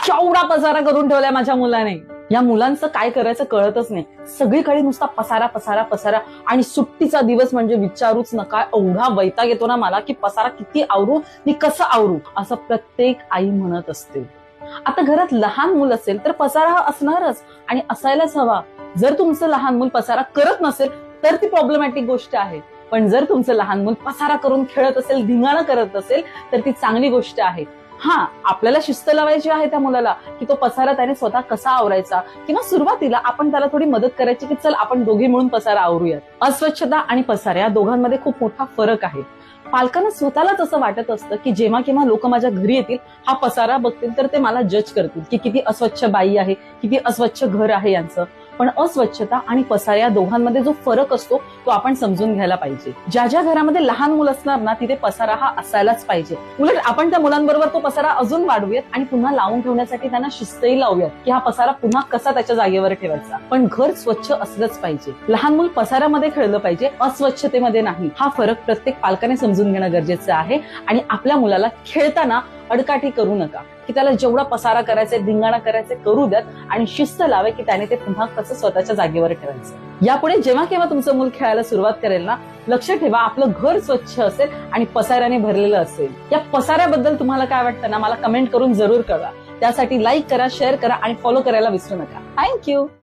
केवढा पसारा करून ठेवलाय माझ्या मुलाने. या मुलांचं काय करायचं कळतच नाही. सगळीकडे नुसता पसारा पसारा पसारा. आणि सुट्टीचा दिवस म्हणजे विचारूच नका. एवढा वैताग येतो ना मला की पसारा किती आवरू, मी कसं आवरू, असं प्रत्येक आई म्हणत असते. आता घरात लहान मूल असेल तर पसारा हा असणारच आणि असायलाच हवा. जर तुमचं लहान मूल पसारा करत नसेल तर ती प्रॉब्लेमॅटिक गोष्ट आहे. पण जर तुमचं लहान मूल पसारा करून खेळत असेल, धिंगाणा करत असेल तर ती चांगली गोष्ट आहे. हा, आपल्याला शिस्त लावायची आहे त्या मुलाला की तो पसारा त्याने स्वतः कसा आवरायचा, किंवा सुरुवातीला आपण त्याला थोडी मदत करायची की चल आपण दोघे मिळून पसारा आवरूयात. अस्वच्छता आणि पसारा या दोघांमध्ये खूप मोठा फरक आहे. पालकांना स्वतःलाच असं वाटत असतं की जेव्हा केव्हा लोक माझ्या घरी येतील, हा पसारा बघतील तर ते मला जज करतील की किती अस्वच्छ बाई आहे, किती अस्वच्छ घर आहे यांचं. पण अस्वच्छता आणि पसारा या दोघांमध्ये जो फरक असतो तो आपण समजून घ्यायला पाहिजे. ज्या ज्या घरामध्ये लहान मुलं असणार ना, तिथे पसारा हा असायलाच पाहिजे. उलट आपण त्या मुलांबरोबर तो पसारा अजून वाढवूयात आणि पुन्हा लावून ठेवण्यासाठी त्यांना शिस्तही लावूयात की हा पसारा पुन्हा कसा त्याच्या जागेवर ठेवायचा. पण घर स्वच्छ असलंच पाहिजे. लहान मूल पसाऱ्यामध्ये खेळलं पाहिजे, अस्वच्छतेमध्ये नाही. हा फरक प्रत्येक पालकाने समजून घेणं गरजेचं आहे. आणि आपल्या मुलाला खेळताना अडकाठी करू नका की त्याला जेवढा पसारा करायचा, धिंगाणा करायचे करू द्यात आणि शिस्त लावे की त्याने ते पुन्हा कसं स्वतःच्या जागेवर ठेवायचं. यापुढे जेव्हा केव्हा तुमचं मूल खेळायला सुरुवात करेल ना, लक्ष ठेवा आपलं घर स्वच्छ असेल आणि पसाऱ्याने भरलेलं असेल. या पसाऱ्याबद्दल तुम्हाला काय वाटतं ना, मला कमेंट करून जरूर कळवा. त्यासाठी लाईक करा, शेअर करा आणि फॉलो करायला विसरू नका. थँक्यू.